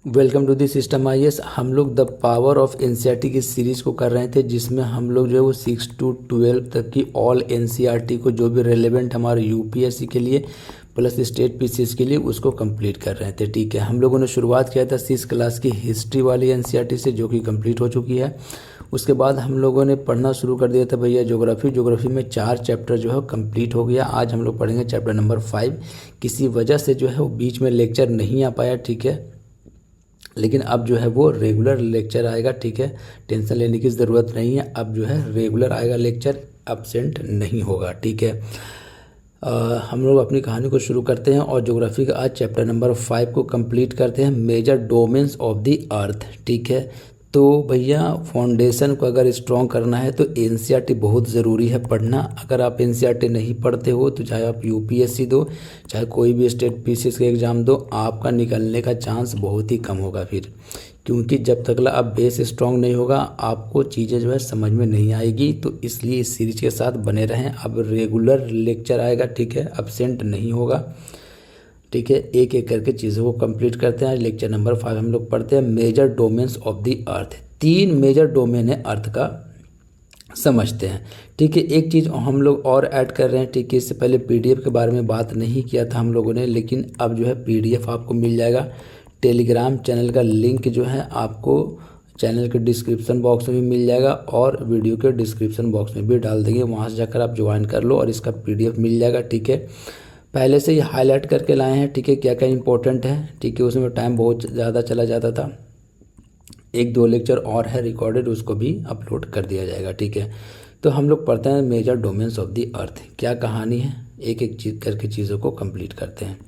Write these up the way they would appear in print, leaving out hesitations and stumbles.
Welcome to the system IAS. हम लोग the power of NCERT की सीरीज़ को कर रहे थे, जिसमें हम लोग जो है वो 6 to 12 तक की ऑल एनसीईआरटी को जो भी रेलेवेंट हमारे यूपीएससी के लिए प्लस स्टेट पीसीएस के लिए उसको कंप्लीट कर रहे थे। ठीक है, हम लोगों ने शुरुआत किया था 6 क्लास की हिस्ट्री वाली एनसीईआरटी से, जो कि कंप्लीट हो चुकी है। उसके बाद हम लोगों ने पढ़ना शुरू कर दिया था भैया ज्योग्राफी में 4 चैप्टर जो है कंप्लीट हो गया। आज हम लोग पढ़ेंगे चैप्टर नंबर 5। किसी वजह से जो है वो बीच में लेक्चर नहीं आ पाया, ठीक है, लेकिन अब जो है वो रेगुलर लेक्चर आएगा। ठीक है, टेंशन लेने की ज़रूरत नहीं है, अब जो है रेगुलर आएगा लेक्चर, एब्सेंट नहीं होगा। ठीक है, हम लोग अपनी कहानी को शुरू करते हैं और ज्योग्राफी का आज चैप्टर नंबर 5 को कंप्लीट करते हैं, major domains of the earth. ठीक है, तो भैया फाउंडेशन को अगर स्ट्रॉन्ग करना है तो एनसीईआरटी बहुत ज़रूरी है पढ़ना। अगर आप एनसीईआरटी नहीं पढ़ते हो तो चाहे आप यूपीएससी दो, चाहे कोई भी स्टेट पीसीएस का एग्ज़ाम दो, आपका निकलने का चांस बहुत ही कम होगा फिर, क्योंकि जब तक आप बेस स्ट्रॉन्ग नहीं होगा आपको चीज़ें जो है समझ में नहीं आएगी। तो इसलिए इस सीरीज के साथ बने रहें। अब रेगुलर लेक्चर आएगा, ठीक है, एब्सेंट नहीं होगा। ठीक है, एक एक करके चीज़ों को कंप्लीट करते हैं। लेक्चर नंबर 5 हम लोग पढ़ते हैं major domains of the earth. 3 major domain है अर्थ का, समझते हैं। ठीक है, एक चीज़ हम लोग और ऐड कर रहे हैं। ठीक है, इससे पहले पीडीएफ के बारे में बात नहीं किया था हम लोगों ने, लेकिन अब जो है पीडीएफ आपको मिल जाएगा। टेलीग्राम चैनल का लिंक जो है आपको चैनल के डिस्क्रिप्शन बॉक्स में भी मिल जाएगा और वीडियो के डिस्क्रिप्शन बॉक्स में भी डाल देंगे, वहाँ से जाकर आप ज्वाइन कर लो और इसका पीडीएफ मिल जाएगा। ठीक है, पहले से ही हाईलाइट करके लाए हैं। ठीक है, क्या क्या इंपॉर्टेंट है। ठीक है, उसमें टाइम बहुत ज़्यादा चला जाता था, 1-2 लेक्चर और है रिकॉर्डेड, उसको भी अपलोड कर दिया जाएगा। ठीक है, तो हम लोग पढ़ते हैं major domains of the earth, क्या कहानी है, एक एक चीज़ करके चीज़ों को कंप्लीट करते हैं।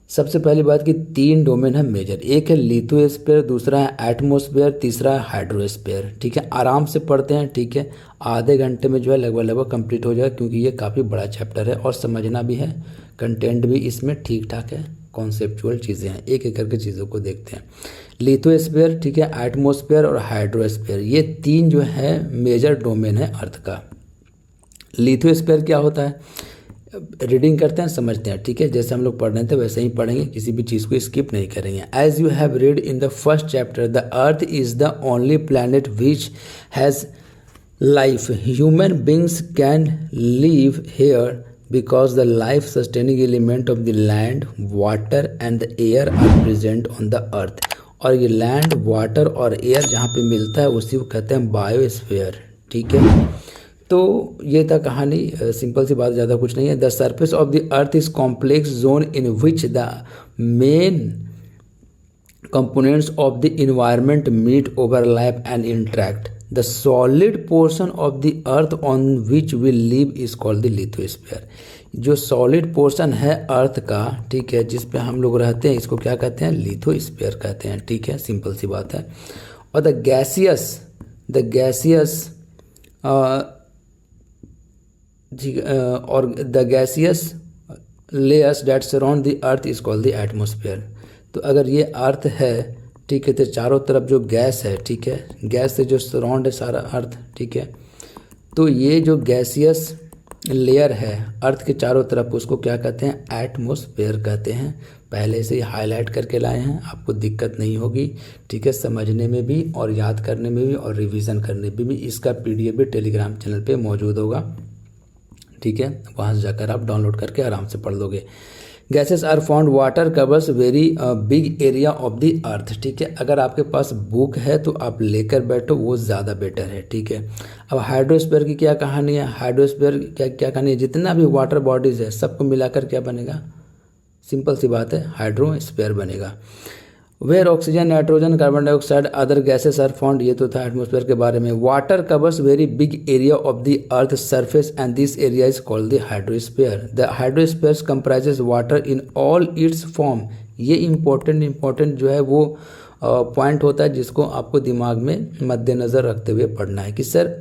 सबसे पहली बात कि 3 डोमेन है मेजर, एक है लिथोस्फीयर, दूसरा है एटमॉस्फेयर, तीसरा है हाइड्रोस्फीयर। ठीक है, आराम से पढ़ते हैं। ठीक है, आधे घंटे में जो है लगभग कंप्लीट हो जाएगा, क्योंकि ये काफ़ी बड़ा चैप्टर है और समझना भी है, कंटेंट भी इसमें ठीक ठाक है, कॉन्सेप्चुअल चीज़ें हैं। एक एक करके चीज़ों को देखते हैं। लिथोस्फीयर, ठीक है, एटमॉस्फेयर और हाइड्रोस्फीयर, ये 3 जो है मेजर डोमेन है अर्थ का। लिथोस्फीयर क्या होता है, रीडिंग करते हैं, समझते हैं। ठीक है, जैसे हम लोग पढ़ रहे थे वैसे ही पढ़ेंगे, किसी भी चीज़ को स्किप नहीं करेंगे। As you have read in the first chapter, the earth is the only planet which has life. Human beings can live here because the life sustaining element of the land, water and the air are present on the earth। और ये land, water और air जहाँ पे मिलता है उसी को कहते हैं बायोस्फीयर। ठीक है, तो ये था कहानी, सिंपल सी बात, ज़्यादा कुछ नहीं है। The surface of the earth is complex zone in which the main components of the environment meet, overlap and interact। The solid portion of the earth on which we live is called the lithosphere। जो solid portion है earth का, ठीक है, जिस पे हम लोग रहते हैं, इसको क्या कहते हैं, लिथोस्फीयर कहते हैं। ठीक है, सिंपल सी बात है। और द गैसियस और the gaseous layers that surround the earth is called the atmosphere. तो अगर ये अर्थ है, ठीक है, तो चारों तरफ जो गैस है, ठीक है, गैस से जो सराउंड है सारा अर्थ, ठीक है, तो ये जो गैसियस लेयर है अर्थ के चारों तरफ, उसको क्या कहते हैं, एटमॉस्फेयर कहते हैं। पहले से ही हाईलाइट करके लाए हैं, आपको दिक्कत नहीं होगी। ठीक है, समझने में भी और याद करने में भी और रिवीजन करने में भी। इसका पीडीएफ भी टेलीग्राम चैनल पे मौजूद होगा। ठीक है, वहाँ से जाकर आप डाउनलोड करके आराम से पढ़ लोगे। Gases are found, water covers very big area of the earth. ठीक है, अगर आपके पास बुक है तो आप लेकर बैठो, वो ज़्यादा बेटर है। ठीक है, अब हाइड्रोस्फीयर की क्या कहानी है, हाइड्रोस्फीयर क्या कहानी है, जितना भी वाटर बॉडीज है सबको मिलाकर क्या बनेगा, सिंपल सी बात है, हाइड्रोस्फीयर बनेगा। Where oxygen, nitrogen, carbon dioxide, other gases are found, ये तो था एटमॉस्फेयर के बारे में। Water covers very big area of the earth surface and this area is called the hydrosphere. The hydrosphere comprises water in all its form. ये important जो है वो पॉइंट होता है, जिसको आपको दिमाग में मद्देनज़र रखते हुए पढ़ना है कि sir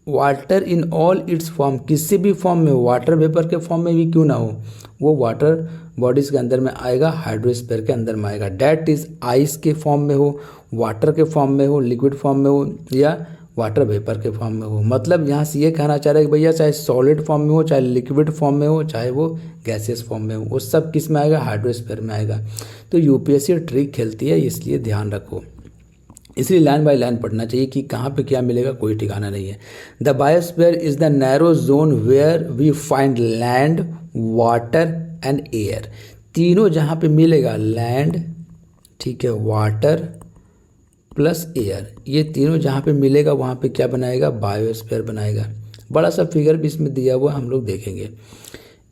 water in all its form, किसी भी फॉर्म में, वाटर वेपर के फॉर्म में भी क्यों ना हो, वो वाटर बॉडीज़ के अंदर में आएगा, हाइड्रोस्फीयर के अंदर में आएगा। डैट इज आइस के फॉर्म में हो, वाटर के फॉर्म में हो, लिक्विड फॉर्म में हो, या वाटर वेपर के फॉर्म में हो। मतलब यहाँ से ये कहना चाह रहा है कि भैया चाहे सॉलिड फॉर्म में हो, चाहे लिक्विड फॉर्म में हो, चाहे वो गैसियस फॉर्म में हो, वो सब किस में आएगा, हाइड्रोस्फीयर में आएगा। तो यूपीएससी ट्रिक खेलती है, इसलिए ध्यान रखो। इसलिए लाइन बाय लाइन पढ़ना चाहिए कि कहाँ पे क्या मिलेगा कोई ठिकाना नहीं है। The biosphere is the narrow zone where we find land, water and air. तीनों जहाँ पे मिलेगा, लैंड, ठीक है, वाटर प्लस एयर, ये तीनों जहाँ पे मिलेगा वहाँ पे क्या बनाएगा, बायोस्फीयर बनाएगा। बड़ा सा फिगर भी इसमें दिया हुआ हम लोग देखेंगे।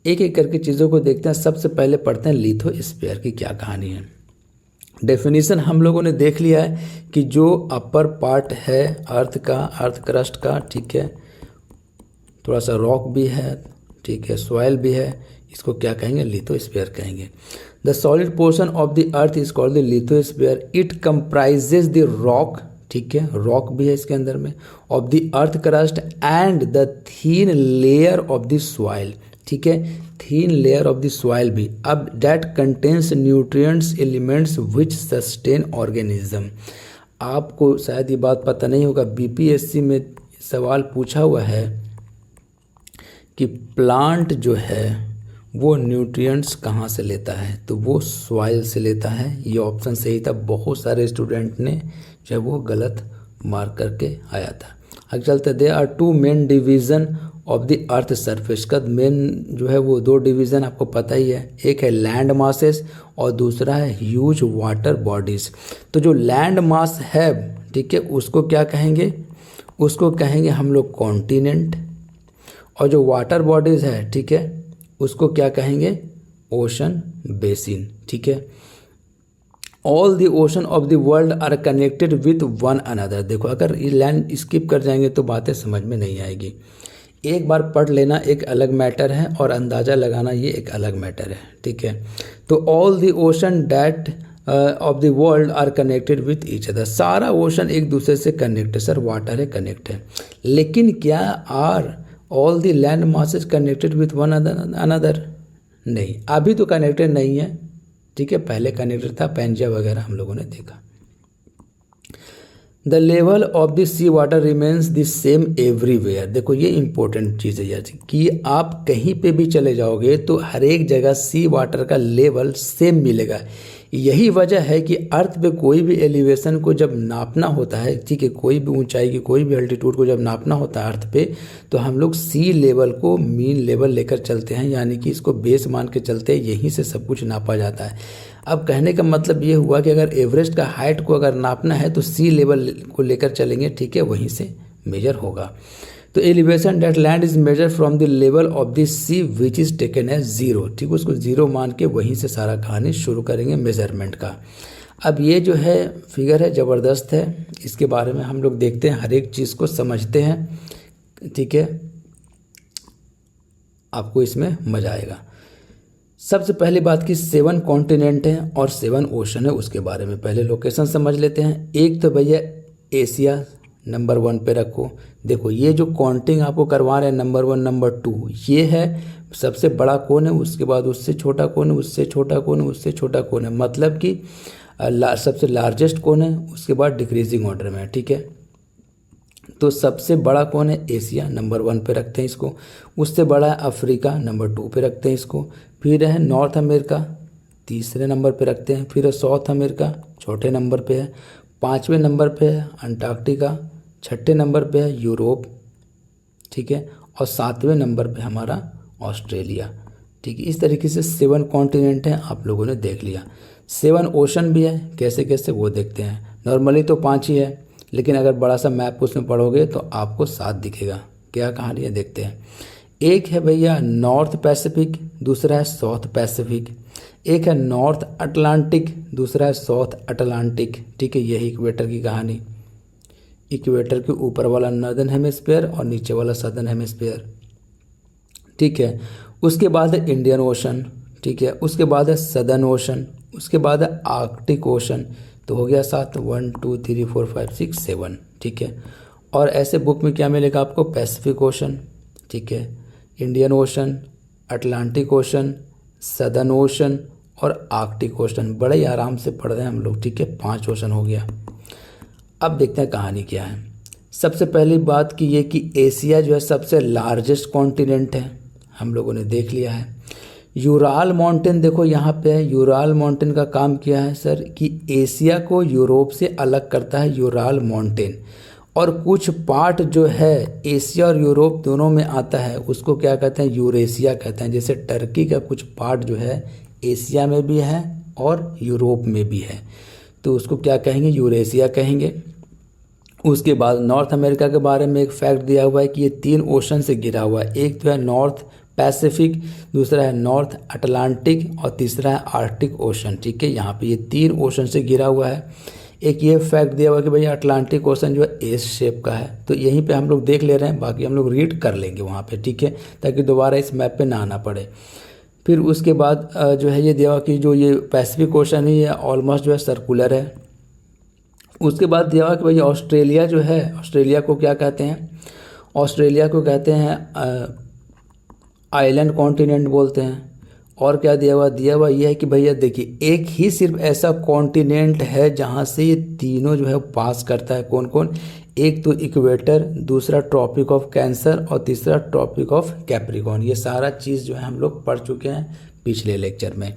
एक एक करके चीज़ों को देखते हैं। सबसे पहले पढ़ते हैं लिथोस्फीयर की क्या कहानी है। डेफिनेशन हम लोगों ने देख लिया है कि जो अपर पार्ट है अर्थ का, अर्थ क्रस्ट का, ठीक है, थोड़ा सा रॉक भी है, ठीक है, सॉइल भी है, इसको क्या कहेंगे, लिथोस्फीयर कहेंगे। The solid portion of the earth is called the lithosphere. It comprises the rock, ठीक है, रॉक भी है इसके अंदर में, of the earth crust and the thin layer of the soil, ठीक है, thin layer of the soil भी। अब that contains nutrients elements which sustain organism. आपको शायद ये बात पता नहीं होगा, बीपीएससी में सवाल पूछा हुआ है कि प्लांट जो है वो न्यूट्रिएंट्स कहाँ से लेता है, तो वो सॉइल से लेता है। ये ऑप्शन सही था, बहुत सारे स्टूडेंट ने जो है वो गलत मार्क करके आया था। आगे चलते, they are two main division of the earth surface. का मेन जो है वो दो डिवीज़न आपको पता ही है, एक है लैंड मासेस और दूसरा है ह्यूज वाटर बॉडीज़। तो जो लैंड मास है, ठीक है, उसको क्या कहेंगे, उसको कहेंगे हम लोग कॉन्टिनेंट, और जो वाटर बॉडीज़ है, ठीक है, उसको क्या कहेंगे, ओशन बेसिन, ठीक है। All the ocean of the world are connected with one another. देखो अगर ये लाइन स्किप कर जाएंगे तो बातें समझ में नहीं आएगी। एक बार पढ़ लेना एक अलग मैटर है और अंदाज़ा लगाना ये एक अलग मैटर है, ठीक है। तो all the ocean that of the world are connected with each other. सारा ओशन एक दूसरे से कनेक्ट है, सर वाटर है, कनेक्ट है, लेकिन क्या are all the land masses connected with one another? नहीं, अभी तो कनेक्टेड नहीं है, ठीक है, पहले कनेक्टेड था, पेंजिया वगैरह हम लोगों ने देखा। The level of the sea water remains the same everywhere. देखो ये इंपॉर्टेंट चीज़ है यार कि आप कहीं पे भी चले जाओगे तो हर एक जगह सी वाटर का लेवल सेम मिलेगा। यही वजह है कि अर्थ पे कोई भी एलिवेशन को जब नापना होता है, ठीक है, कोई भी ऊंचाई की, कोई भी अल्टीट्यूड को जब नापना होता है अर्थ पे, तो हम लोग सी लेवल को मीन लेवल लेकर चलते हैं, यानी कि इसको बेस मान के चलते हैं, यहीं से सब कुछ नापा जाता है। अब कहने का मतलब ये हुआ कि अगर एवरेस्ट का हाइट को अगर नापना है तो सी लेवल को लेकर चलेंगे, ठीक है, वहीं से मेजर होगा। तो elevation that land is measure from the level of the sea which is taken as zero, ठीक, उसको जीरो मान के वहीं से सारा कहानी शुरू करेंगे मेजरमेंट का। अब ये जो है फिगर है ज़बरदस्त है, इसके बारे में हम लोग देखते हैं, हर एक चीज़ को समझते हैं, ठीक है, आपको इसमें मज़ा आएगा। सबसे पहली बात की 7 कॉन्टिनेंट हैं और 7 ओशन है, उसके बारे में पहले लोकेशन समझ लेते हैं। एक तो भैया एशिया नंबर 1 पे रखो। देखो ये जो काउंटिंग आपको करवा रहे हैं नंबर 1 नंबर 2, ये है सबसे बड़ा कौन है, उसके बाद उससे छोटा कौन है, उससे छोटा कौन है, उससे छोटा कौन है, मतलब कि सबसे लार्जेस्ट कौन है, उसके बाद डिक्रीजिंग ऑर्डर में, ठीक है। तो सबसे बड़ा कौन है, एशिया नंबर 1 पे रखते हैं इसको। उससे बड़ा है अफ्रीका नंबर 2 पे रखते हैं इसको। फिर है नॉर्थ अमेरिका तीसरे नंबर पे रखते हैं। फिर है साउथ अमेरिका चौथे नंबर पे है। 5वें नंबर पे है अंटार्कटिका। 6ठे नंबर पे है यूरोप, ठीक है, और 7वें नंबर पे हमारा ऑस्ट्रेलिया, ठीक है। इस तरीके से 7 कॉन्टिनेंट हैं, आप लोगों ने देख लिया। 7 ओशन भी है, कैसे कैसे वो देखते हैं। नॉर्मली तो 5 ही है, लेकिन अगर बड़ा सा मैप उसमें पढ़ोगे तो आपको 7 दिखेगा। क्या कहानी है देखते हैं। एक है भैया नॉर्थ पैसिफिक, दूसरा है साउथ पैसिफिक। एक है नॉर्थ अटलांटिक, दूसरा है साउथ अटलांटिक, ठीक है। यही इक्वेटर की कहानी, इक्वेटर के ऊपर वाला नॉर्दर्न हेमिस्फीयर और नीचे वाला सदर्न हेमिस्फीयर, ठीक है। उसके बाद है इंडियन ओशन, ठीक है। उसके बाद है सदर्न ओशन, उसके बाद है आर्कटिक ओशन। तो हो गया 7, 1 2 3 4 5 6 7, ठीक है। और ऐसे बुक में क्या मिलेगा आपको, पैसिफिक ओशन, ठीक है, Indian ocean, Atlantic ocean, southern ocean और आर्कटिक ओशन। बड़े ही आराम से पढ़ रहे हैं हम लोग, ठीक है। 5 ओशन हो गया। अब देखते हैं कहानी क्या है। सबसे पहली बात की ये कि एशिया जो है सबसे लार्जेस्ट कॉन्टिनेंट है, हम लोगों ने देख लिया है। यूराल माउंटेन देखो यहाँ पे है, यूराल माउंटेन का काम किया है सर कि एशिया को यूरोप से अलग करता है यूराल माउंटेन। और कुछ पार्ट जो है एशिया और यूरोप दोनों में आता है उसको क्या कहते हैं, यूरेशिया कहते हैं। जैसे टर्की का कुछ पार्ट जो है एशिया में भी है और यूरोप में भी है, तो उसको क्या कहेंगे, यूरेशिया कहेंगे। उसके बाद नॉर्थ अमेरिका के बारे में एक फैक्ट दिया हुआ है कि ये 3 ओशन से घिरा हुआ है। एक तो है नॉर्थ पैसिफिक, दूसरा है नॉर्थ अटलांटिक और तीसरा है आर्कटिक ओशन। ठीक है, यहाँ पे ये 3 ओशन से घिरा हुआ है। एक ये फैक्ट दिया हुआ है कि भाई अटलांटिक ओशन जो है एस शेप का है, तो यहीं पे हम लोग देख ले रहे हैं, बाकी हम लोग रीड कर लेंगे वहाँ पे। ठीक है, ताकि दोबारा इस मैप पे ना आना पड़े। फिर उसके बाद जो है ये दिया हुआ कि जो ये पैसिफिक ओशन है ये ऑलमोस्ट जो है सर्कुलर है। उसके बाद दिया हुआ कि भाई ऑस्ट्रेलिया जो है, ऑस्ट्रेलिया को क्या कहते हैं, ऑस्ट्रेलिया को कहते हैं आइलैंड कॉन्टिनेंट बोलते हैं। और क्या दिया हुआ ये है कि भैया देखिए एक ही सिर्फ ऐसा कॉन्टिनेंट है जहाँ से ये तीनों जो है पास करता है। कौन कौन, एक तो इक्वेटर, दूसरा ट्रॉपिक ऑफ कैंसर और तीसरा ट्रॉपिक ऑफ कैप्रिकॉर्न। ये सारा चीज़ जो है हम लोग पढ़ चुके हैं पिछले लेक्चर में।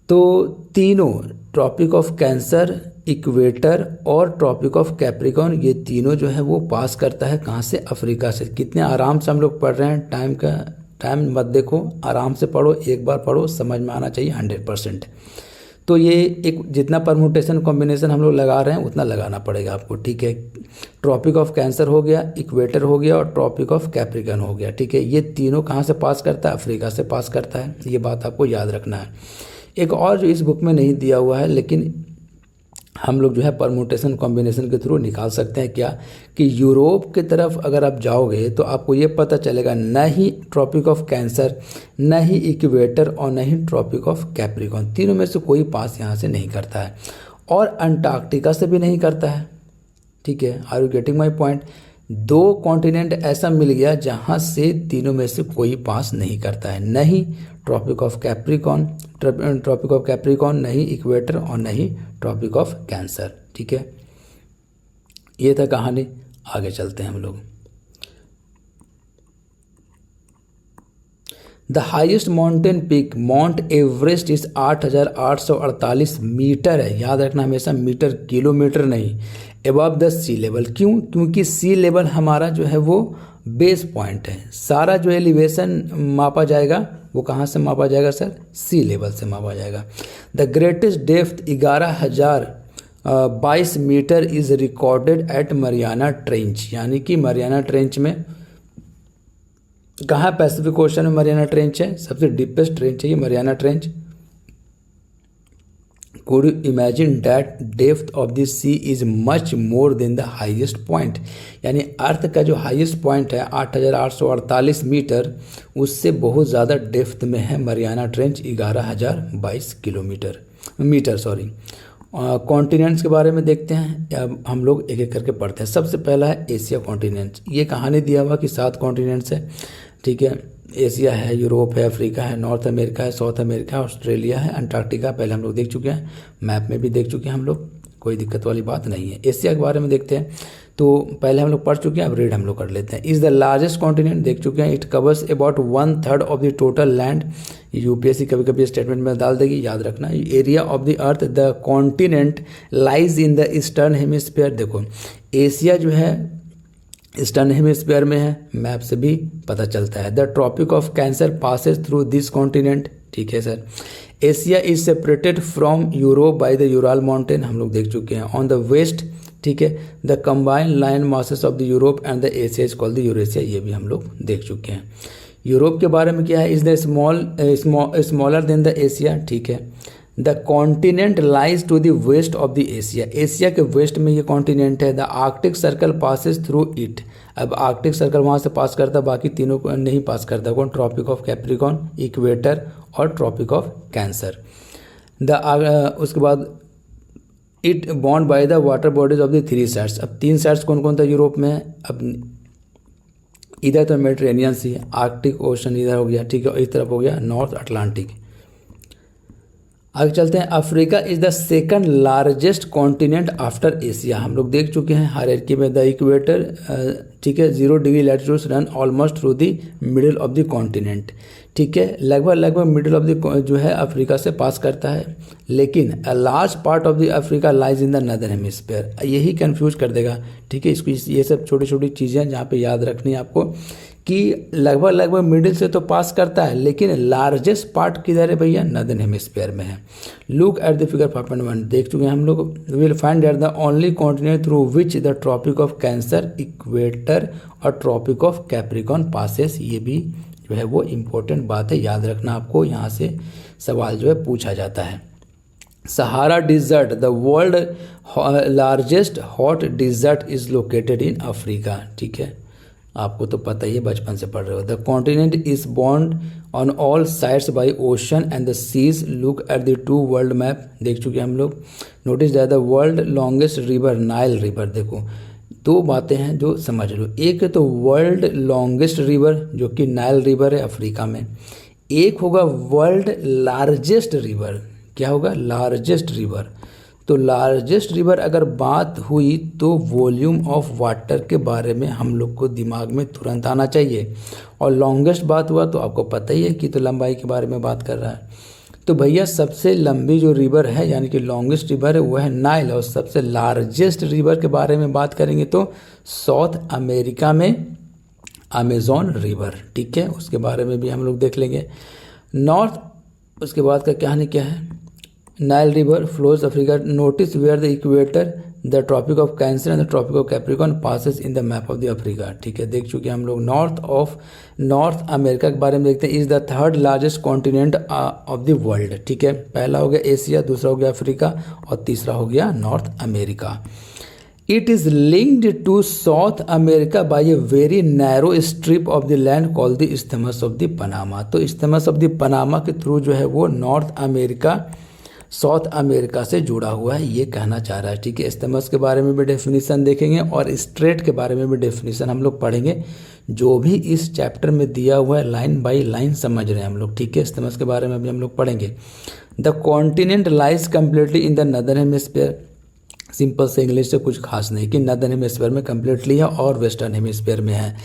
तो तीनों ट्रॉपिक ऑफ कैंसर, इक्वेटर और ट्रॉपिक ऑफ कैप्रिकॉर्न, ये तीनों जो है वो पास करता है कहाँ से, अफ्रीका से। कितने आराम से हम लोग पढ़ रहे हैं, टाइम मत देखो, आराम से पढ़ो, एक बार पढ़ो, समझ में आना चाहिए 100%। तो ये एक जितना परमुटेशन कॉम्बिनेशन हम लोग लगा रहे हैं उतना लगाना पड़ेगा आपको। ठीक है, ट्रॉपिक ऑफ कैंसर हो गया, इक्वेटर हो गया और ट्रॉपिक ऑफ कैप्रिकॉर्न हो गया। ठीक है, ये तीनों कहाँ से पास करता है, अफ्रीका से पास करता है। ये बात आपको याद रखना है। एक और जो इस बुक में नहीं दिया हुआ है लेकिन हम लोग जो है परमुटेशन कॉम्बिनेशन के थ्रू निकाल सकते हैं, क्या कि यूरोप की तरफ अगर आप जाओगे तो आपको ये पता चलेगा न ही ट्रॉपिक ऑफ कैंसर, न ही इक्वेटर और न ही ट्रॉपिक ऑफ कैप्रिकॉर्न, तीनों में से कोई पास यहाँ से नहीं करता है। और अंटार्कटिका से भी नहीं करता है। ठीक है, are you getting my point. 2 continent ऐसा मिल गया जहाँ से तीनों में से कोई पास नहीं करता है, न ही ट्रॉपिक ऑफ कैप्रिकॉर्न, नहीं इक्वेटर और नहीं ट्रॉपिक ऑफ कैंसर। ठीक है, ये था कहानी। आगे चलते हैं हम लोग। The highest mountain peak mount Everest इस 8,848 मीटर है। याद रखना हमेशा मीटर, किलोमीटर नहीं। एबव द सी लेवल, क्यों, क्योंकि सी लेवल हमारा जो है वो बेस पॉइंट है। सारा जो एलिवेशन मापा जाएगा वो कहाँ से मापा जाएगा सर, सी लेवल से मापा जाएगा। The greatest depth 11,022 metre is recorded at Mariana trench. यानी कि मरियाना ट्रेंच में कहाँ, पैसिफिक ओशन में मरियाना ट्रेंच है, सबसे डीपेस्ट ट्रेंच है ये Mariana trench. Could you imagine that depth of the sea is much more than the highest point? यानी अर्थ का जो हाईएस्ट पॉइंट है 8,848 मीटर, उससे बहुत ज़्यादा डेप्थ में है मरियाना ट्रेंच 11,022 मीटर। कॉन्टिनेंट्स के बारे में देखते हैं, हम लोग एक एक करके पढ़ते हैं। सबसे पहला है एशिया कॉन्टिनेंट। ये कहानी दिया हुआ कि 7 कॉन्टिनेंट्स है। ठीक है, एशिया है, यूरोप है, अफ्रीका है, नॉर्थ अमेरिका है, साउथ अमेरिका है, ऑस्ट्रेलिया है, अंटार्कटिका पहले हम लोग देख चुके हैं, मैप में भी देख चुके हैं हम लोग, कोई दिक्कत वाली बात नहीं है। एशिया के बारे में देखते हैं, तो पहले हम लोग पढ़ चुके हैं, अब रीड हम लोग कर लेते हैं। इज़ द लार्जेस्ट कॉन्टिनेंट देख चुके हैं। It covers about 1/3 of the total land. UPSC कभी कभी स्टेटमेंट में डाल देगी, याद रखना। Area of the earth, the continent lies in the eastern hemisphere. देखो एशिया जो है ईस्टर्न हेमिस्फीयर में है, मैप से भी पता चलता है। The tropic of cancer passes through this continent. ठीक है sir. Asia is separated from Europe by the Ural mountain, हम लोग देख चुके हैं। ऑन द वेस्ट, ठीक है, the combined land masses of the Europe and the Asia is called the Eurasia, ये भी हम लोग देख चुके हैं। यूरोप के बारे में क्या है, is the smaller than the Asia. ठीक है, the continent lies to the west of the Asia, Asia के वेस्ट में ये कॉन्टिनेंट है। The arctic circle passes through it, अब आर्कटिक सर्कल वहाँ से पास करता, बाकी तीनों को नहीं पास करता। कौन, ट्रॉपिक ऑफ कैप्रिकॉर्न, इक्वेटर और ट्रॉपिक ऑफ कैंसर। उसके बाद it bond by the water bodies of the 3 sides. अब 3 साइड्स कौन कौन था यूरोप में, अब इधर तो मेडिटेरेनियन सी, आर्कटिक ओशन इधर हो गया, ठीक है, इस तरफ हो गया नॉर्थ अटलांटिक। आगे चलते हैं। Africa is the second largest continent after Asia. हम लोग देख चुके हैं हायरार्की में द इक्वेटर, ठीक है, 0 degree latitude run almost through the middle of the continent, ठीक है, लगभग मिडिल ऑफ द जो है अफ्रीका से पास करता है। लेकिन a large part of the Africa lies in the northern hemisphere, यही कंफ्यूज कर देगा, ठीक है। इसको ये सब छोटी छोटी चीज़ें जहाँ पे याद रखनी है आपको कि लगभग मिडिल से तो पास करता है, लेकिन लार्जेस्ट पार्ट किधर है भैया, नदर्न हेमिस्फीयर में है। लुक एट द फिगर 5.1 देख चुके हैं हम लोग। Will find that the only continent through which the tropic of cancer, equator और ट्रॉपिक ऑफ कैप्रिकॉन पासेस। ये भी जो है वो इम्पोर्टेंट बात है, याद रखना आपको, यहाँ से सवाल जो है पूछा जाता है। Sahara desert, the world largest hot desert is located in Africa, ठीक है, आपको तो पता ही है, बचपन से पढ़ रहे हो। The continent is bound on all sides by ocean and the seas. Look at the two world map, देख चुके हैं हम लोग। Notice that the world longest river Nile river, देखो दो बातें हैं जो समझ लो। एक है तो वर्ल्ड लॉन्गेस्ट रिवर जो कि नाइल रिवर है अफ्रीका में, एक होगा वर्ल्ड लार्जेस्ट रिवर, क्या होगा, लार्जेस्ट रिवर। तो लार्जेस्ट रिवर अगर बात हुई तो वॉल्यूम ऑफ वाटर के बारे में हम लोग को दिमाग में तुरंत आना चाहिए, और लॉन्गेस्ट बात हुआ तो आपको पता ही है कि तो लंबाई के बारे में बात कर रहा है। तो भैया सबसे लंबी जो रिवर है यानी कि लॉन्गेस्ट रिवर है वो है नाइल, और सबसे लार्जेस्ट रिवर के बारे में बात करेंगे तो साउथ अमेरिका में अमेजॉन रिवर, ठीक है, उसके बारे में भी हम लोग देख लेंगे। नॉर्थ, उसके बाद का कहानी क्या है, Nile river flows Africa. Notice where the equator, the tropic of cancer and the tropic of capricorn passes in the map of the Africa, ठीक है, देख चुके हैं हम लोग। नॉर्थ अमेरिका के बारे में देखते हैं। Is the third largest continent of the world, ठीक है, पहला हो गया एशिया, दूसरा हो गया अफ्रीका और तीसरा हो गया North America. It is linked to South America by a very narrow strip of the land called the isthmus of the Panama. तो इस्थमस ऑफ द पनामा के थ्रू जो है वो नॉर्थ अमेरिका साउथ अमेरिका से जुड़ा हुआ है, ये कहना चाह रहा है, ठीक है। इस्थमस के बारे में भी डेफिनेशन देखेंगे और स्ट्रेट के बारे में भी डेफिनेशन हम लोग पढ़ेंगे, जो भी इस चैप्टर में दिया हुआ है लाइन बाय लाइन समझ रहे हैं हम लोग, ठीक है। इस्थमस के बारे में भी हम लोग पढ़ेंगे। The continent lies completely in the northern hemisphere, simple से इंग्लिश से कुछ खास नहीं कि नदर्न हेमिस्फीयर में कम्प्लीटली है और वेस्टर्न हेमिस्फीयर में है।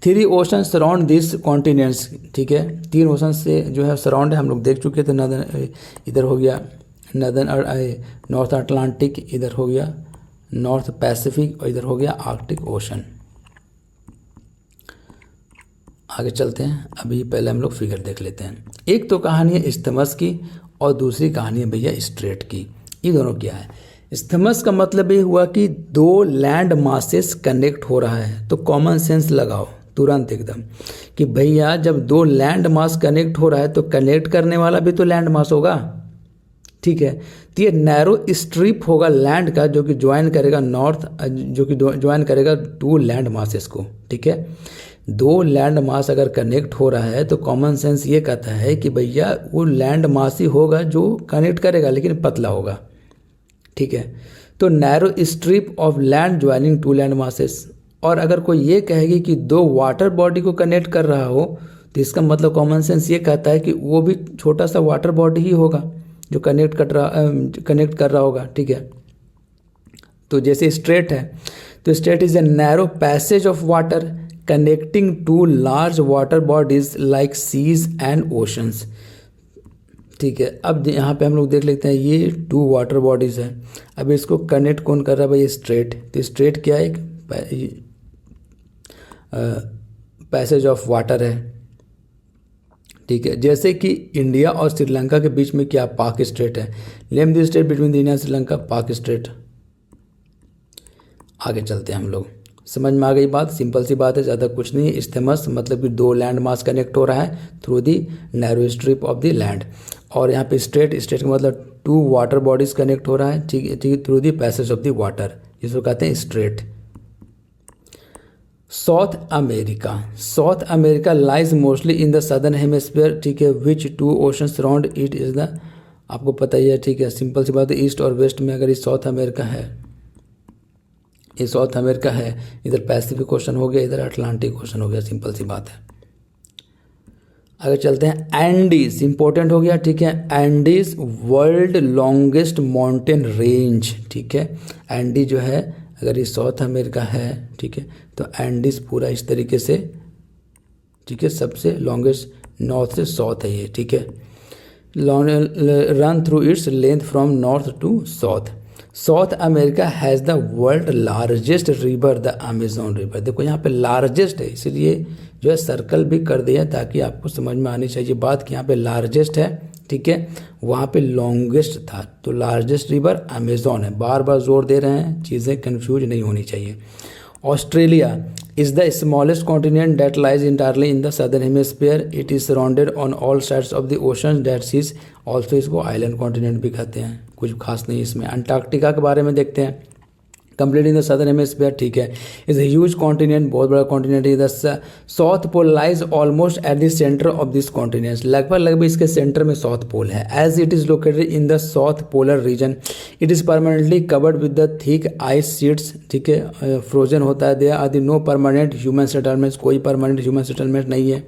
3 ओशन सराउंड दिस कॉन्टिनेंट्स, ठीक है, 3 ओशन से जो है सराउंड है, हम लोग देख चुके थे। नदर्न इधर हो गया नॉर्थ अटलांटिक, इधर हो गया नॉर्थ पैसिफिक और इधर हो गया आर्कटिक ओशन। आगे चलते हैं, अभी पहले हम लोग फिगर देख लेते हैं। एक तो कहानी है इस्थमस की और दूसरी कहानी है भैया स्ट्रेट की। ये दोनों क्या है, इस्थमस का मतलब ये हुआ कि 2 लैंड मासेस कनेक्ट हो रहा है, तो कॉमन सेंस लगाओ तुरंत एकदम कि भैया जब 2 लैंड मास कनेक्ट हो रहा है तो कनेक्ट करने वाला भी तो लैंड मास होगा, ठीक है। तो ये नैरो स्ट्रिप होगा लैंड का जो कि ज्वाइन करेगा जो कि ज्वाइन करेगा 2 लैंड मासेस को, ठीक है। 2 लैंड मास अगर कनेक्ट हो रहा है तो कॉमन सेंस ये कहता है कि भैया वो लैंड मास ही होगा जो कनेक्ट करेगा, लेकिन पतला होगा, ठीक है। तो narrow strip of land joining 2 land masses. और अगर कोई ये कहेगी कि 2 वाटर बॉडी को कनेक्ट कर रहा हो तो इसका मतलब कॉमन सेंस ये कहता है कि वो भी छोटा सा वाटर बॉडी ही होगा जो कनेक्ट कर रहा होगा, ठीक है। तो जैसे स्ट्रेट है तो strait is a narrow passage of water connecting 2 large water bodies like seas and oceans, ठीक है। अब यहाँ पे हम लोग देख लेते हैं ये 2 वाटर बॉडीज है। अब इसको कनेक्ट कौन कर रहा है भाई, स्ट्रेट। तो स्ट्रेट क्या है, एक पैसेज ऑफ वाटर है, ठीक है। जैसे कि इंडिया और श्रीलंका के बीच में क्या पाक स्ट्रेट है, name the state between the India and Sri Lanka, पाक स्ट्रेट। आगे चलते हैं हम लोग, समझ में आ गई बात, सिंपल सी बात है, ज़्यादा कुछ नहीं है। इस्थमस मतलब कि 2 लैंड मास कनेक्ट हो रहा है through the narrow strip of the land, और यहाँ पे स्ट्रेट का मतलब 2 वाटर बॉडीज कनेक्ट हो रहा है, ठीक है, through the passage of the water, जिसको कहते हैं straight. South America lies mostly in the southern hemisphere, ठीक है, विच 2 ocean surround it is the, आपको पता ही है, ठीक है, सिंपल सी बात है। ईस्ट और वेस्ट में अगर ये साउथ अमेरिका है, ये साउथ अमेरिका है, इधर पैसिफिक ओशन हो गया, इधर अटलांटिक ओशन हो गया, सिंपल सी बात है। आगे चलते हैं। एंडीज इंपॉर्टेंट हो गया, ठीक है। Andes world longest mountain range, ठीक है। एंडी जो है अगर ये साउथ अमेरिका है, ठीक है, तो एंडीज पूरा इस तरीके से, ठीक है, सबसे लॉन्गेस्ट नॉर्थ से साउथ है ये, ठीक है। Run through its length from north to south. South America has the world largest river the Amazon river. देखो यहाँ पे लार्जेस्ट है, इसलिए जो है सर्कल भी कर दिया ताकि आपको समझ में आनी चाहिए बात कि यहाँ पे लार्जेस्ट है, ठीक है, वहाँ पे लॉन्गेस्ट था, तो लार्जेस्ट रिवर अमेजोन है। बार बार जोर दे रहे हैं, चीज़ें कन्फ्यूज नहीं होनी चाहिए। Australia is the smallest continent that lies entirely in the southern hemisphere. It is surrounded on all sides of the ocean that seas. Also इसको आइलैंड कॉन्टिनेंट भी कहते हैं, कुछ खास नहीं इसमें। अंटार्कटिका के बारे में देखते हैं। Complete in the southern hemisphere, ठीक है, इज ह्यूज कॉन्टिनेंट, बहुत बड़ा कॉन्टिनेंट है। The south pole lies almost at the centre of this continent. लगभग इसके सेंटर में साउथ पोल है। As it is located in the south polar region, it is permanently covered with the thick ice sheets, ठीक है, frozen होता है। There are the no permanent human settlements, कोई permanent human settlement नहीं है,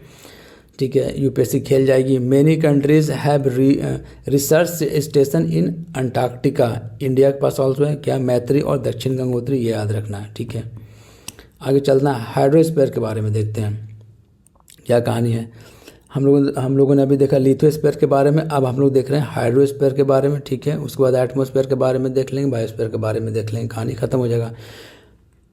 ठीक है। यूपीएससी खेल जाएगी। Many countries have research station in Antarctica. India के पास ऑल्सो है क्या, मैत्री और दक्षिण गंगोत्री, ये याद रखना है, ठीक है। आगे चलना, हाइड्रोस्फीयर के बारे में देखते हैं क्या कहानी है। हम लोगों ने अभी देखा लिथोस्फीयर के बारे में, अब हम लोग देख रहे हैं हाइड्रोस्फीयर के बारे में, ठीक है। उसके बाद एटमॉस्फेयर के बारे में देख लेंगे, बायोस्फीयर के बारे में देख लेंगे, कहानी खत्म हो जाएगा,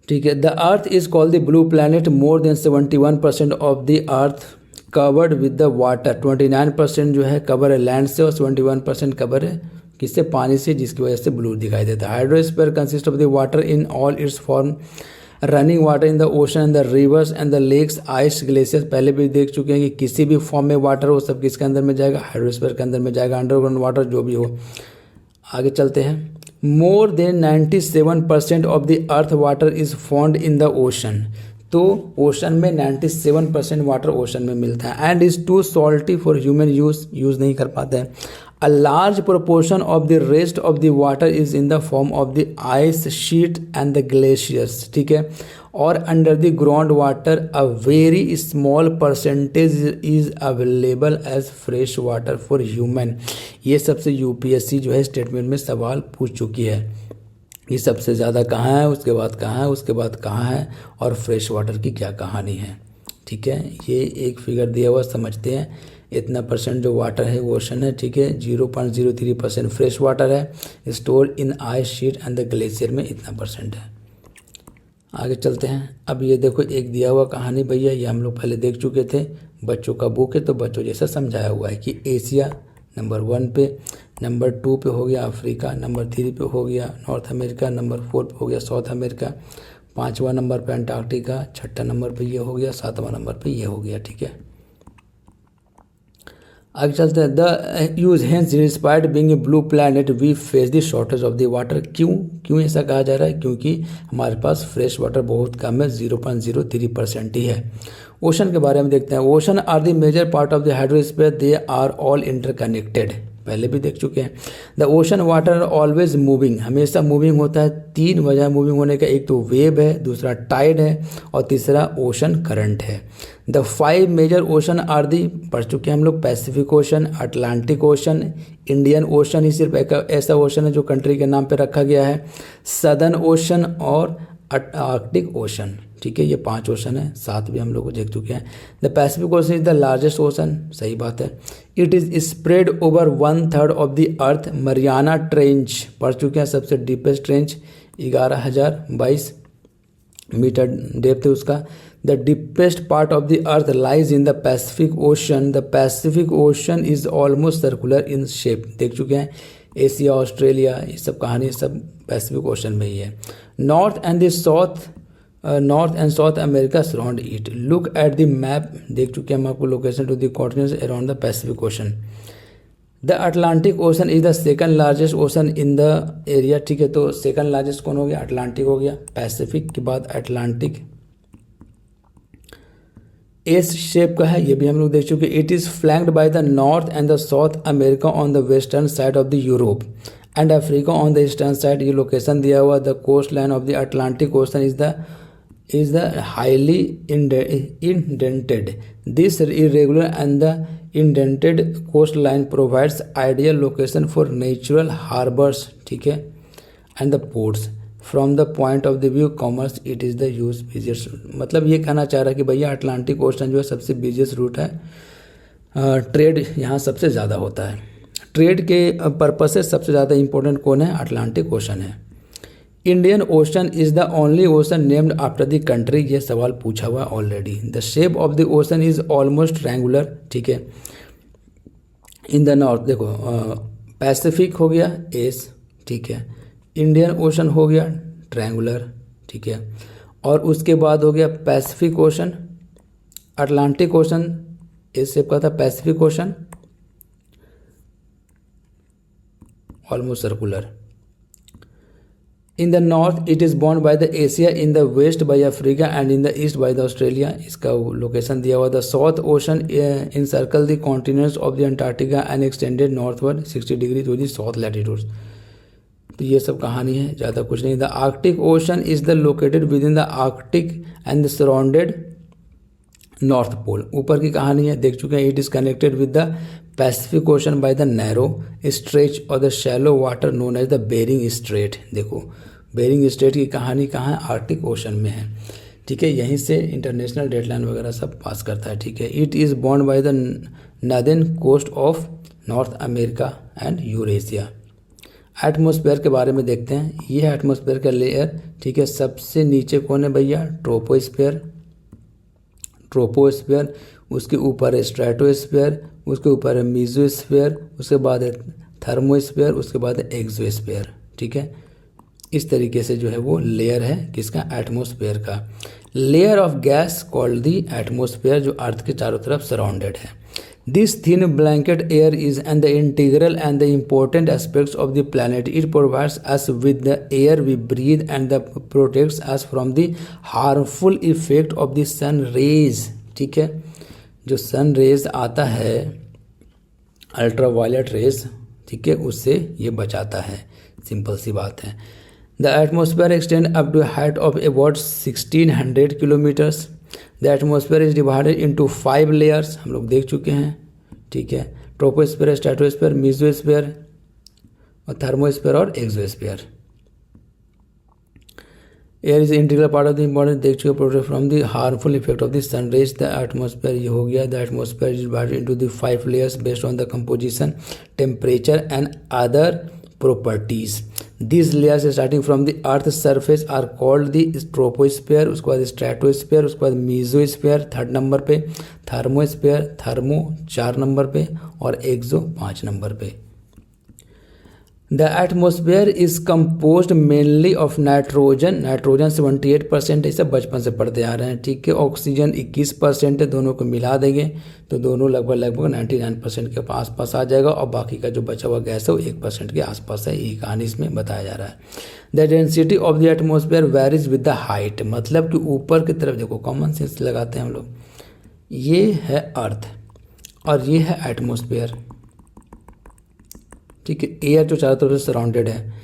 ठीक है। The earth is called the blue planet. More than 71% of the earth covered with the water. 29% जो है कवर है लैंड से और 71% कवर है किससे, पानी से, जिसकी वजह से ब्लू दिखाई देता है। Hydrosphere consist of the water in all its form, running water in the ocean and the rivers and the lakes, ice, glaciers. पहले भी देख चुके हैं कि किसी भी फॉर्म में वाटर हो सब किसके अंदर में जाएगा, हाइड्रोस्फीयर के अंदर में जाएगा। अंडरग्राउंड वाटर जो भी हो। आगे चलते हैं। More than 97% of the earth water is found in the ocean. तो ओशन में 97% वाटर ओशन में मिलता है। And is too salty for human use नहीं कर पाते हैं। A large proportion of the rest of the water is in the form of the ice sheet and the glaciers, ठीक है। और under the ground water a very small percentage is available as fresh water for human. ये सबसे UPSC जो है statement में सवाल पूछ चुकी है। ये सबसे ज़्यादा कहाँ है, उसके बाद कहाँ है, उसके बाद कहाँ है, और फ्रेश वाटर की क्या कहानी है, ठीक है। ये एक फिगर दिया हुआ समझते हैं। इतना परसेंट जो वाटर है वो ओशन है, ठीक है। 0.03% फ्रेश वाटर है store in ice sheet and the glacier में इतना परसेंट है। आगे चलते हैं। अब ये देखो एक दिया हुआ कहानी भैया, ये हम लोग पहले देख चुके थे। बच्चों का बुक है तो बच्चों जैसा समझाया हुआ है कि एशिया नंबर 1 पे, नंबर 2 पे हो गया अफ्रीका, नंबर 3 पे हो गया नॉर्थ अमेरिका, नंबर 4 पे हो गया साउथ अमेरिका, 5वां नंबर पे अंटार्कटिका, 6ठा नंबर पे ये हो गया, 7वां नंबर पे ये हो गया, ठीक है। आगे चलते हैं। The use hence inspired being a blue planet we face the shortage of the water. क्यों ऐसा कहा जा रहा है, क्योंकि हमारे पास फ्रेश वाटर बहुत कम है, 0.03% ही है। ओशन के बारे में देखते हैं। Ocean are the major part of the hydrosphere, they are all interconnected, पहले भी देख चुके हैं। The ocean water are always moving, हमेशा मूविंग होता है। 3 वजह मूविंग होने का, एक तो वेव है, दूसरा टाइड है, और तीसरा ओशन करंट है। The 5 major ocean are the, पढ़ चुके हैं हम लोग, Pacific ocean, Atlantic Ocean, Indian Ocean ही सिर्फ एक ऐसा ओशन है जो कंट्री के नाम पे रखा गया है, सदर्न ओशन और आर्कटिक ओशन, ठीक है। ये 5 ओशन है, 7 भी हम लोग देख चुके हैं। The Pacific ocean is the largest ocean, सही बात है। It is spread over 1/3 of the earth. Mariana trench पढ़ चुके हैं, सबसे डीपेस्ट ट्रेंच, 11,022 मीटर डेप्थ है उसका। The deepest part of the earth lies in the Pacific ocean. The Pacific ocean is almost circular in shape, देख चुके हैं। Asia, Australia, ये सब कहानी सब पैसिफिक ओशन में ही है। North and South America surround it. Look at the map, देख चुके हैं हम आपको, location to the continents around the Pacific ocean. The Atlantic ocean is the second largest ocean in the area, ठीक है। तो सेकंड लार्जेस्ट कौन हो गया, अटलांटिक हो गया, पैसिफिक के बाद अटलांटिक। एस शेप का है, ये भी हम लोग देख चुके। It is flanked by the North and the South America on the western side of the Europe and Africa on the eastern side. ये लोकेशन दिया हुआ। The coast line of the Atlantic ocean is the is the highly indented. This irregular and the indented coastline provides ideal location for natural harbors, ठीक है, and the ports. From the point of the view commerce, it is the use busiest. मतलब ये कहना चाह रहा है कि भैया अटलांटिक ओशन जो है सबसे बिजिएस्ट रूट है, ट्रेड यहाँ सबसे ज़्यादा होता है। ट्रेड के पर्पस से सबसे ज़्यादा इंपॉर्टेंट कौन है? अटलांटिक ओशन है। Indian ocean is the only ocean named after the country, ये सवाल पूछा हुआ already. The shape of the ocean is almost triangular, ठीक है। इन द नॉर्थ देखो पैसिफिक हो गया एस, ठीक है। इंडियन ओशन हो गया ट्रायंगुलर, ठीक है। और उसके बाद हो गया Pacific ocean. Atlantic ocean S shape का था, Pacific ocean almost circular. In the north it is bound by the Asia, in the west by Africa and in the east by the Australia. इसका location दिया हुआ। The south ocean encircle the continents of the Antarctica and extended northward 60 degree to the south latitudes. तो ये सब कहानी है, ज़्यादा कुछ नहीं। The Arctic ocean is the located within the Arctic and the surrounded North Pole. ऊपर की कहानी है, देख चुके हैं। It is connected with the Pacific Ocean by the narrow stretch और the shallow water known as the Bering Strait. देखो Bering Strait की कहानी कहाँ है? आर्कटिक ओशन में है, ठीक है। यहीं से इंटरनेशनल डेडलाइन वगैरह सब पास करता है, ठीक है। It is bound by the northern coast of North America and Eurasia. Atmosphere के बारे में देखते हैं। ये है एटमॉस्फेयर का लेयर, ठीक है। सबसे नीचे कौन है भैया? Troposphere, troposphere. उसके ऊपर है स्ट्रेटोस्फेयर, उसके ऊपर है मीजोस्फेयर, उसके बाद है थर्मोस्फेयर, उसके बाद है एक्सोस्फेयर, ठीक है। इस तरीके से जो है वो लेयर है किसका? एटमॉस्फेयर का। Layer of gas called the atmosphere, जो अर्थ के चारों तरफ सराउंडेड है। This thin blanket air is and the integral and the important aspects of the planet. It provides us with the air we breathe and the protects us from the harmful effect of the sun rays, ठीक है। जो sun rays आता है ultra violet rays, ठीक है, उससे ये बचाता है। सिंपल सी बात है। The atmosphere extend up to height of about 1600 kilometres. The atmosphere is divided into 5 layers, हम लोग देख चुके हैं, ठीक है। ट्रोपोस्फेयर, स्ट्रेटोस्फेयर, मीजोस्फेयर और थर्मोस्फेयर और exosphere. Air is integral part of the important, देख चुके, protect from the harmful effect of the sun rays. The atmosphere ये हो गया। The atmosphere is divided into the 5 layers based on the composition, temperature and other properties. These layers starting from the earth surface are called the troposphere, उसके बाद stratosphere, उसके बाद mesosphere 3rd number पे, thermosphere, thermo 4 number पे और exo 5 number पे। The atmosphere is composed mainly of nitrogen, nitrogen 78% ऐसे बचपन से पढ़ते आ रहे हैं, ठीक है। ऑक्सीजन 21% है, दोनों को मिला देंगे तो दोनों लगभग 99% के आसपास आ जाएगा और बाकी का जो बचा हुआ गैस है वो 1% के आसपास है। ये कहानी इसमें बताया जा रहा है। The density of the atmosphere varies with the height, मतलब कि ऊपर की तरफ देखो, कॉमन सेंस लगाते हैं हम लोग, ये है अर्थ और ये है एटमोसफेयर, ठीक है। एयर जो चारों तरफ से सराउंडेड है।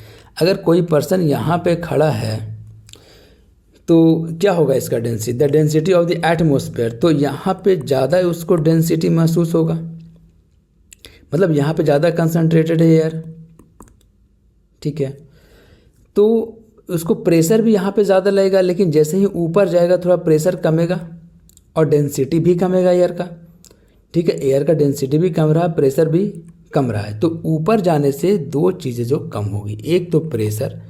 अगर कोई पर्सन यहाँ पे खड़ा है तो क्या होगा इसका density? The density of the atmosphere, तो यहाँ पे ज़्यादा उसको डेंसिटी महसूस होगा, मतलब यहाँ पे ज़्यादा कंसनट्रेटेड है एयर, ठीक है। तो उसको प्रेशर भी यहाँ पे ज़्यादा लगेगा, लेकिन जैसे ही ऊपर जाएगा थोड़ा प्रेशर कमेगा और डेंसिटी भी कमेगा एयर का, ठीक है। एयर का डेंसिटी भी कम रहा, प्रेशर भी कम रहा है। तो ऊपर जाने से दो चीज़ें जो कम होगी, एक तो प्रेशर,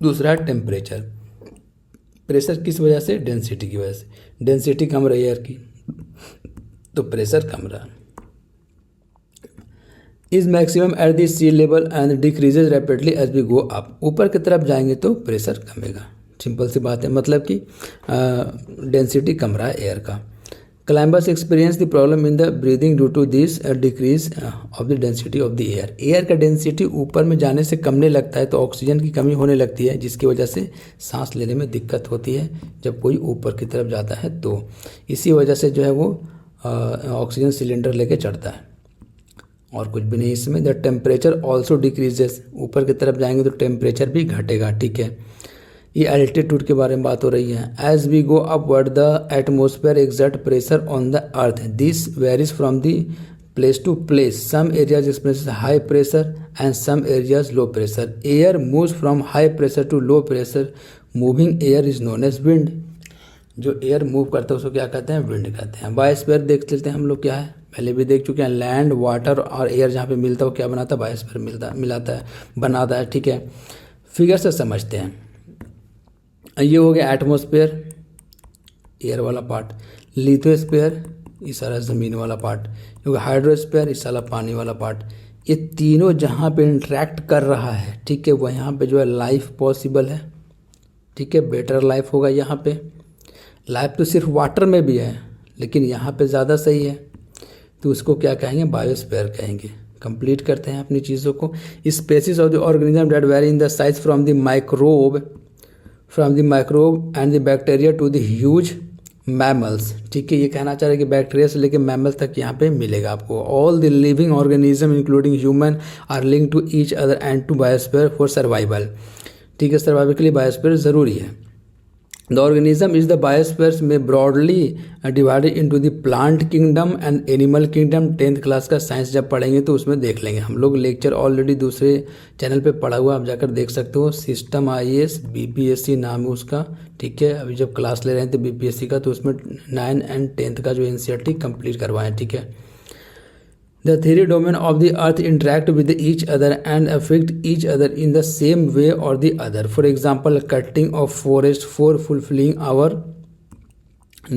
दूसरा टेम्परेचर। प्रेशर किस वजह से? डेंसिटी की वजह से। डेंसिटी कम रही एयर की तो प्रेशर कम रहा। Is maximum at the sea level and decreases rapidly as we go up. ऊपर की तरफ जाएंगे तो प्रेशर कमेगा, सिंपल सी बात है, मतलब कि डेंसिटी कम रहा है एयर का। Climbers experience the problem in the breathing due to this decrease of the density of the air. Air का डेंसिटी ऊपर में जाने से कमने लगता है तो ऑक्सीजन की कमी होने लगती है, जिसकी वजह से सांस लेने में दिक्कत होती है जब कोई ऊपर की तरफ जाता है। तो इसी वजह से जो है वो ऑक्सीजन सिलेंडर लेके चढ़ता है और कुछ भी नहीं इसमें। द टेम्परेचर ऑल्सो डिक्रीजेस, ऊपर की तरफ जाएंगे तो टेम्परेचर भी घटेगा, ठीक है। ये एल्टीट्यूड के बारे में बात हो रही है। As we go upward the atmosphere exert pressure on the earth, this varies from the place to place, some areas experience high pressure and some areas low pressure, air moves from high pressure to low pressure, moving air is known as wind. जो air move करता है उसको क्या कहते हैं, wind कहते हैं। Biosphere देख लेते हैं हम लोग क्या है, पहले भी देख चुके हैं। लैंड, वाटर और एयर जहाँ पे मिलता है वो क्या बनाता है, बायोस्फीयर मिलाता है, बनाता है, ठीक है। फिगर से समझते हैं। ये हो गया एटमॉस्फेयर, एयर वाला पार्ट, लिथोस्फीयर ये सारा ज़मीन वाला पार्ट, क्योंकि हाइड्रोस्फीयर ये सारा पानी वाला पार्ट। ये तीनों जहाँ पे इंटरेक्ट कर रहा है, ठीक है, वो यहाँ पे जो है लाइफ पॉसिबल है, ठीक है, बेटर लाइफ होगा यहाँ पे। लाइफ तो सिर्फ वाटर में भी है लेकिन यहाँ पे ज़्यादा सही है, तो उसको क्या कहेंगे, बायोस्फीयर कहेंगे। कंप्लीट करते हैं अपनी चीज़ों को। Species of the organism that vary in the size from the microbe and the bacteria to the huge mammals, ठीक है। ये कहना चाह रहे हैं कि बैक्टीरिया से लेकर मैमल्स तक यहाँ पे मिलेगा आपको। All the living organism including human are link to each other and to biosphere for survival, ठीक है। सर्वाइवल के लिए बायोस्फीयर ज़रूरी है। The organism is the biosphere में broadly divided into the plant kingdom and animal kingdom। 10th class का science जब पढ़ेंगे तो उसमें देख लेंगे हम लोग। लेक्चर ऑलरेडी दूसरे चैनल पे पढ़ा हुआ, आप जाकर देख सकते हो। सिस्टम IAS BPSC नाम है उसका, ठीक है। अभी जब क्लास ले रहे थे BPSC का तो उसमें 9 and 10th का जो NCERT कंप्लीट करवाएं, ठीक है। The three domains of the earth interact with each other and affect each other in the same way or the other. For example, cutting of forest for fulfilling our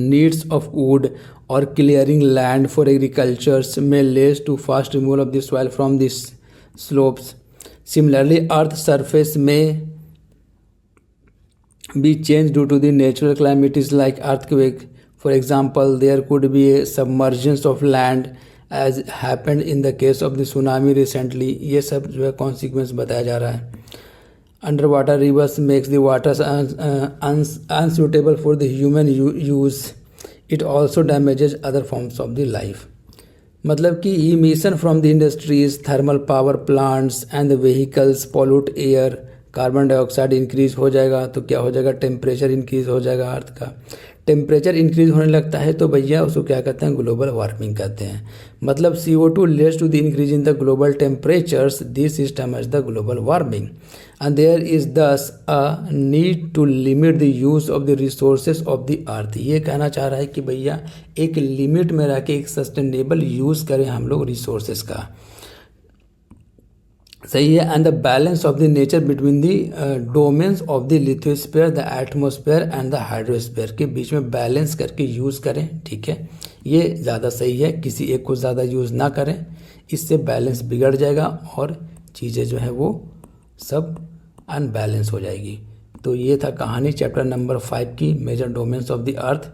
needs of wood or clearing land for agriculture may lead to fast removal of the soil from the slopes. Similarly, earth's surface may be changed due to the natural calamities like earthquake. For example, there could be a submergence of land as happened in the case of the tsunami recently। ये सब जो है consequence बताया जा रहा है। Under water reverse makes the water unsuitable for the human use, it also damages other forms of the life. मतलब कि emission from the industries, thermal power plants and the vehicles pollute air, carbon dioxide increase हो जाएगा तो क्या हो जाएगा, temperature increase हो जाएगा अर्थ का। टेम्परेचर इंक्रीज होने लगता है तो भैया उसको क्या कहते हैं, ग्लोबल वार्मिंग कहते हैं। मतलब CO2 leads to the increase in the global temperatures, this is termed as the global warming and there is thus a need to limit the use of the resources of the earth। ये कहना चाह रहा है कि भैया एक limit में रह के एक सस्टेनेबल यूज़ करें हम लोग रिसोर्सेज का, सही है। And the balance of the nature between the domains of the lithosphere, the atmosphere and the hydrosphere के बीच में बैलेंस करके यूज़ करें, ठीक है। ये ज़्यादा सही है, किसी एक को ज़्यादा यूज़ ना करें, इससे बैलेंस बिगड़ जाएगा और चीज़ें जो है वो सब अनबैलेंस हो जाएगी। तो ये था कहानी चैप्टर नंबर 5 की, major domains of the earth.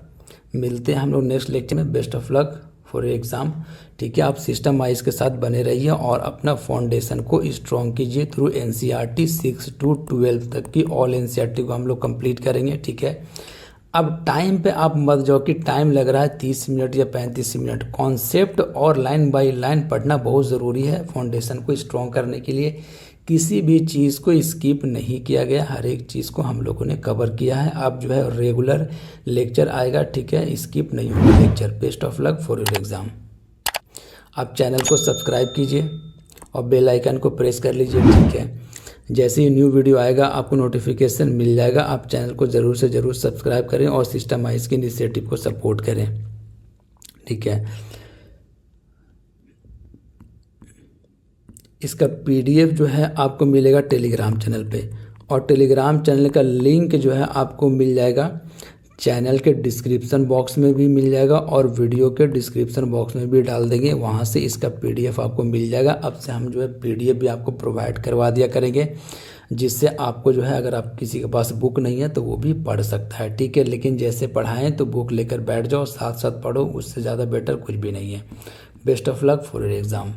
मिलते हैं हम लोग नेक्स्ट लेक्चर में। Best of luck for exam, ठीक है। आप सिस्टम वाइज के साथ बने रहिए और अपना फाउंडेशन को स्ट्रॉन्ग कीजिए थ्रू NCERT 6 to 12 तक की ऑल NCERT को हम लोग कंप्लीट करेंगे, ठीक है। अब टाइम पे आप मत जाओ कि टाइम लग रहा है 30 मिनट या 35 मिनट। कॉन्सेप्ट और लाइन बाय लाइन पढ़ना बहुत ज़रूरी है फाउंडेशन को स्ट्रॉन्ग करने के लिए। किसी भी चीज़ को स्किप नहीं किया गया, हर एक चीज़ को हम लोगों ने कवर किया है। अब जो है रेगुलर लेक्चर आएगा, ठीक है, स्किप नहीं होगा lecture. Best of luck for your exam. आप चैनल को सब्सक्राइब कीजिए और बेल आइकन को प्रेस कर लीजिए, ठीक है। जैसे ही न्यू वीडियो आएगा आपको नोटिफिकेशन मिल जाएगा। आप चैनल को ज़रूर से ज़रूर सब्सक्राइब करें और सिस्टम वाइज की इनिशिएटिव को सपोर्ट करें, ठीक है। इसका PDF जो है आपको मिलेगा टेलीग्राम चैनल पे और टेलीग्राम चैनल का लिंक जो है आपको मिल जाएगा चैनल के डिस्क्रिप्शन बॉक्स में भी मिल जाएगा और वीडियो के डिस्क्रिप्शन बॉक्स में भी डाल देंगे, वहाँ से इसका PDF आपको मिल जाएगा। अब से हम जो है PDF भी आपको प्रोवाइड करवा दिया करेंगे, जिससे आपको जो है अगर आप किसी के पास बुक नहीं है तो वो भी पढ़ सकता है, ठीक है। लेकिन जैसे पढ़ाएं तो बुक लेकर बैठ जाओ, साथ साथ पढ़ो, उससे ज़्यादा बेटर कुछ भी नहीं है। Best of luck for your exam.